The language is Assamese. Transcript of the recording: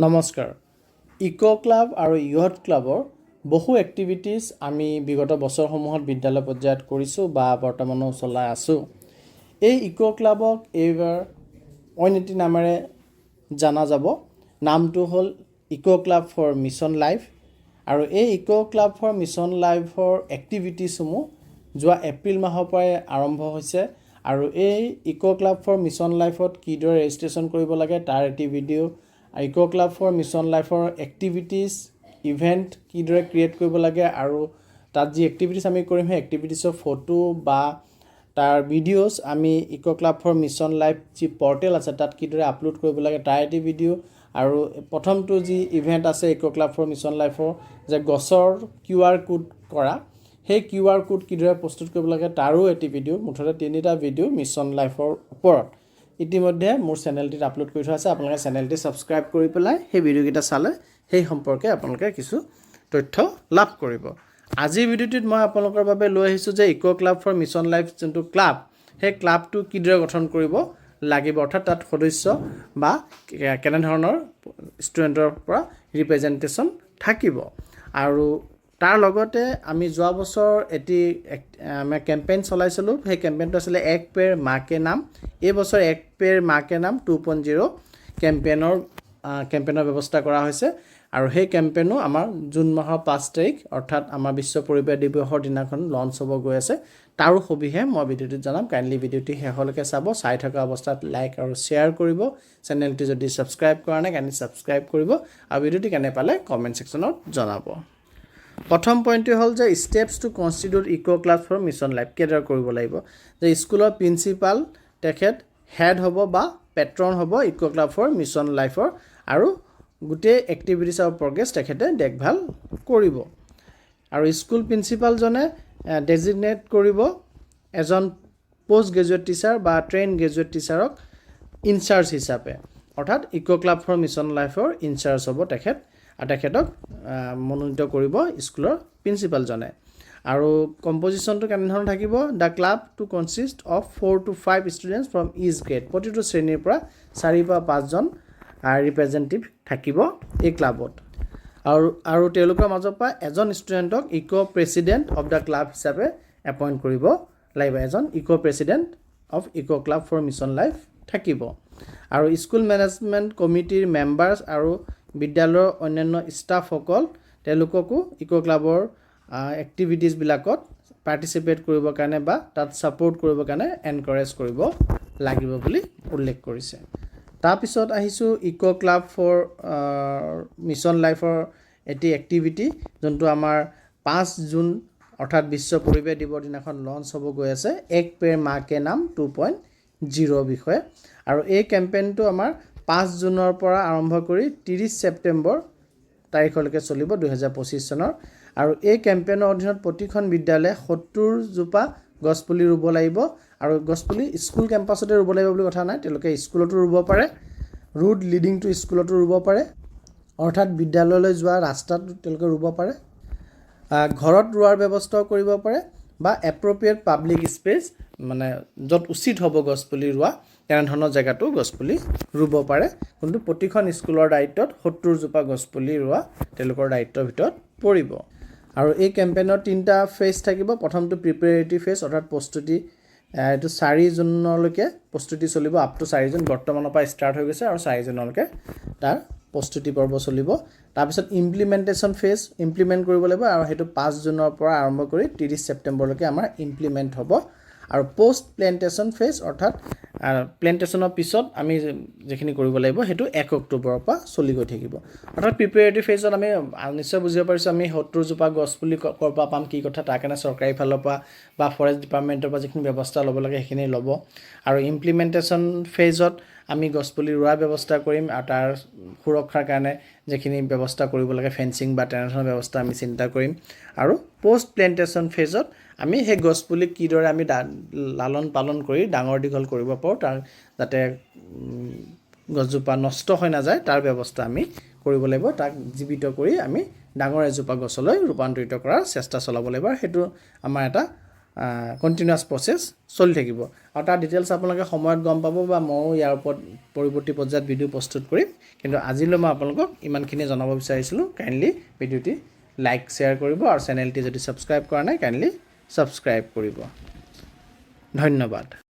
নমস্কাৰ ইকো ক্লাব আৰু ইয়থ ক্লাবৰ বহু এক্টিভিটিজ আমি বিগত বছৰসমূহত বিদ্যালয় পৰ্যায়ত কৰিছোঁ বা বৰ্তমানো চলাই আছোঁ। এই ইকো ক্লাবক এইবাৰ অইন এটি নামেৰে জনা যাব। নামটো হ'ল eco club for mission life আৰু এই ইকো ক্লাব ফৰ মিছন লাইফৰ এক্টিভিটিজসমূহ যোৱা এপ্ৰিল মাহৰ পৰাই আৰম্ভ হৈছে আৰু এই ইকো ক্লাব ফৰ মিছন লাইফত কিদৰে ৰেজিষ্ট্ৰেশ্যন কৰিব লাগে তাৰ এটি video' eco club for mission লাইফৰ এক্টিভিটিজ ইভেণ্ট কিদৰে ক্ৰিয়েট কৰিব লাগে আৰু তাত যি এক্টিভিটিজ আমি কৰিম সেই এক্টিভিটিজৰ ফটো বা তাৰ ভিডিঅ'ছ আমি eco club for mission life যি পৰ্টেল আছে তাত কিদৰে আপলোড কৰিব লাগে তাৰ এটি ভিডিঅ' আৰু প্ৰথমটো যি ইভেণ্ট আছে ইকো ক্লাব ফৰ মিছন লাইফৰ যে গছৰ QR কোড কৰা সেই QR কোড কিদৰে প্ৰস্তুত কৰিব লাগে তাৰো এটি ভিডিঅ' মুঠতে তিনিটা ভিডিঅ' মিছন লাইফৰ ওপৰত ইতিমধ্যে মোৰ চেনেলটিত আপলোড কৰি থোৱা আছে। আপোনালোকে চেনেলটি ছাবস্ক্ৰাইব কৰি পেলাই সেই ভিডিঅ'কেইটা চালে সেই সম্পৰ্কে আপোনালোকে কিছু তথ্য লাভ কৰিব। আজিৰ ভিডিঅ'টিত মই আপোনালোকৰ বাবে লৈ আহিছোঁ যে eco club for mission life যোনটো ক্লাব সেই ক্লাবটো কিদৰে গঠন কৰিব লাগিব, অৰ্থাৎ তাত সদস্য বা কেনেধৰণৰ ষ্টুডেণ্টৰ পৰা ৰিপ্ৰেজেণ্টেশ্যন থাকিব। আৰু তাৰ লগতে আমি যোৱা বছৰ এটি আমি কেম্পেইন চলাইছিলোঁ। সেই কেম্পেইনটো আছিলে এক পেৰ মাঁ কে নাম। এই বছৰ এক পেৰ মাঁ কে নাম 2.0 কেম্পেইনৰ ব্যৱস্থা কৰা হৈছে আৰু সেই কেম্পেইনো আমাৰ জুন মাহৰ 5 তাৰিখ অৰ্থাৎ আমাৰ বিশ্ব পৰিৱেশ দিৱসৰ দিনাখন লঞ্চ হ'ব গৈ আছে। তাৰো সবিশেষ মই ভিডিঅ'টোত জনাম। কাইণ্ডলি ভিডিঅ'টি শেষলৈকে চাব, চাই থকা অৱস্থাত লাইক আৰু শ্বেয়াৰ কৰিব। চেনেলটি যদি ছাবস্ক্ৰাইব কৰা নাই কাইণ্ডলি ছাবস্ক্ৰাইব কৰিব আৰু ভিডিঅ'টি কেনে পালে কমেণ্ট ছেকশ্যনত জনাব। প্ৰথম পইণ্টটো হ'ল যে steps to constitute eco club for mission life কেনেদৰে কৰিব লাগিব। যে স্কুলৰ প্ৰিন্সিপাল তেখেত হেড হ'ব বা পেট্ৰন হ'ব ইকো ক্লাব ফৰ মিছন লাইফৰ আৰু গোটেই এক্টিভিটিছ আৰু প্ৰগ্ৰেছ তেখেতে দেখভাল কৰিব। আৰু স্কুল প্ৰিন্সিপালজনে ডেজিগনেট কৰিব এজন পষ্ট গ্ৰেজুৱেট টিচাৰ বা ট্ৰেইন গ্ৰেজুৱেট টিচাৰক ইনচাৰ্জ হিচাপে, অৰ্থাৎ ইকো ক্লাব ফৰ মিছন লাইফৰ ইনচাৰ্জ হ'ব তেখেত আৰু তেখেতক মনোনীত কৰিব স্কুলৰ প্ৰিন্সিপালজনে। আৰু কম্পজিশ্যনটো কেনেধৰণৰ থাকিব, the club to consist of 4 to 5 students from each grade. প্ৰতিটো শ্ৰেণীৰ পৰা 4 বা 5জন ৰিপ্ৰেজেণ্টেটিভ থাকিব এই ক্লাবত আৰু তেওঁলোকৰ মাজৰ পৰা এজন ষ্টুডেণ্টক eco president of the club হিচাপে এপইণ্ট কৰিব লাগিব। এজন eco president of eco club for mission life থাকিব। আৰু স্কুল মেনেজমেণ্ট কমিটিৰ মেম্বাৰ্ছ আৰু বিদ্যালয়ৰ অন্যান্য ষ্টাফসকল তেওঁলোককো ইকো ক্লাবৰ এক্টিভিটিজবিলাকত পাৰ্টিচিপেট কৰিবৰ কাৰণে বা তাত ছাপোৰ্ট কৰিবৰ কাৰণে এনকাৰেজ কৰিব লাগিব বুলি উল্লেখ কৰিছে। তাৰপিছত আহিছোঁ ইকো ক্লাব ফৰ মিছন লাইফৰ এটি এক্টিভিটি যোনটো আমাৰ 5 জুন অৰ্থাৎ বিশ্ব পৰিৱেশ দিৱসৰ দিনাখন লঞ্চ হ'ব গৈ আছে, এক পেৰ মাঁ কে নাম 2.0 বিষয়ে। আৰু এই কেম্পেইনটো আমাৰ 5 জুনৰ পৰা আৰম্ভ কৰি 30 ছেপ্টেম্বৰ তাৰিখলৈকে চলিব 2025 চনৰ। আৰু এই কেম্পেইনৰ অধীনত প্ৰতিখন বিদ্যালয়ে 70 জোপা গছপুলি ৰুব লাগিব। আৰু গছপুলি স্কুল কেম্পাছতে ৰুব লাগিব বুলি কথা নাই, তেওঁলোকে স্কুলতো ৰুব পাৰে, ৰুট লিডিং টু স্কুলতো ৰুব পাৰে, অৰ্থাৎ বিদ্যালয়লৈ যোৱা ৰাস্তাত তেওঁলোকে ৰুব পাৰে, ঘৰত ৰোৱাৰ ব্যৱস্থাও কৰিব পাৰে বা এপ্ৰপ্ৰিয়েট পাব্লিক স্পেচ মানে য'ত উচিত হ'ব গছপুলি ৰোৱা তেনেধৰণৰ জেগাতো গছপুলি ৰুব পাৰে। কিন্তু প্ৰতিখন স্কুলৰ দায়িত্বত 70 জোপা গছপুলি ৰোৱা তেওঁলোকৰ দায়িত্বৰ ভিতৰত পৰিব। আৰু এই কেম্পেইনৰ 3টা ফেজ থাকিব। প্ৰথমটো প্ৰিপেৰেটৰি ফেজ অৰ্থাৎ প্ৰস্তুতি, এইটো 4 জুনলৈকে প্ৰস্তুতি চলিব, আপ টু 4 জুন বৰ্তমানৰ পৰা ষ্টাৰ্ট হৈ গৈছে আৰু 4 জুনলৈকে তাৰ প্ৰস্তুতি পৰ্ব চলিব। তাৰপিছত ইমপ্লিমেণ্টেশ্যন ফেজ, ইমপ্লিমেণ্ট কৰিব লাগিব আৰু সেইটো 5 জুনৰ পৰা আৰম্ভ কৰি 30 ছেপ্টেম্বৰলৈকে আমাৰ ইমপ্লিমেণ্ট হ'ব। আৰু পষ্ট প্লেণ্টেশ্যন ফেজ অৰ্থাৎ প্লেণ্টেশ্যনৰ পিছত আমি যিখিনি কৰিব লাগিব সেইটো 1 অক্টোবৰৰ পৰা চলি গৈ থাকিব। অৰ্থাৎ প্ৰিপেৰেটৰি ফেজত আমি নিশ্চয় বুজিব পাৰিছোঁ আমি 70 জোপা গছপুলি ক'ৰ পৰা পাম কি কথা, তাৰ কাৰণে চৰকাৰী ফালৰ পৰা বা ফৰেষ্ট ডিপাৰ্টমেণ্টৰ পৰা যিখিনি ব্যৱস্থা ল'ব লাগে সেইখিনি ল'ব। আৰু ইমপ্লিমেণ্টেশ্যন ফেজত আমি গছপুলি ৰোৱাৰ ব্যৱস্থা কৰিম আৰু তাৰ সুৰক্ষাৰ কাৰণে যিখিনি ব্যৱস্থা কৰিব লাগে ফেঞ্চিং বা তেনেধৰণৰ ব্যৱস্থা আমি চিন্তা কৰিম। আৰু পষ্ট প্লেণ্টেশ্যন ফেজত আমি সেই গছপুলিক কিদৰে আমি লালন পালন কৰি ডাঙৰ দীঘল কৰিব পাৰোঁ, তাৰ যাতে গছজোপা নষ্ট হৈ নাযায় তাৰ ব্যৱস্থা আমি কৰিব লাগিব। তাক জীৱিত কৰি আমি ডাঙৰ এজোপা গছলৈ ৰূপান্তৰিত কৰাৰ চেষ্টা চলাব লাগিব। সেইটো আমাৰ এটা কণ্টিনিউৱাছ প্ৰচেছ চলি থাকিব আৰু তাৰ ডিটেইলছ আপোনালোকে সময়ত গম পাব বা ময়ো ইয়াৰ ওপৰত পৰৱৰ্তী পৰ্যায়ত ভিডিঅ' প্ৰস্তুত কৰিম কিন্তু আজিলৈ মই আপোনালোকক ইমানখিনি জনাব বিচাৰিছিলোঁ কাইণ্ডলি ভিডিঅ'টি লাইক শ্বেয়াৰ কৰিব আৰু চেনেলটি যদি ছাবস্ক্ৰাইব কৰা নাই কাইণ্ডলি ছাবস্ক্ৰাইব কৰিব ধন্যবাদ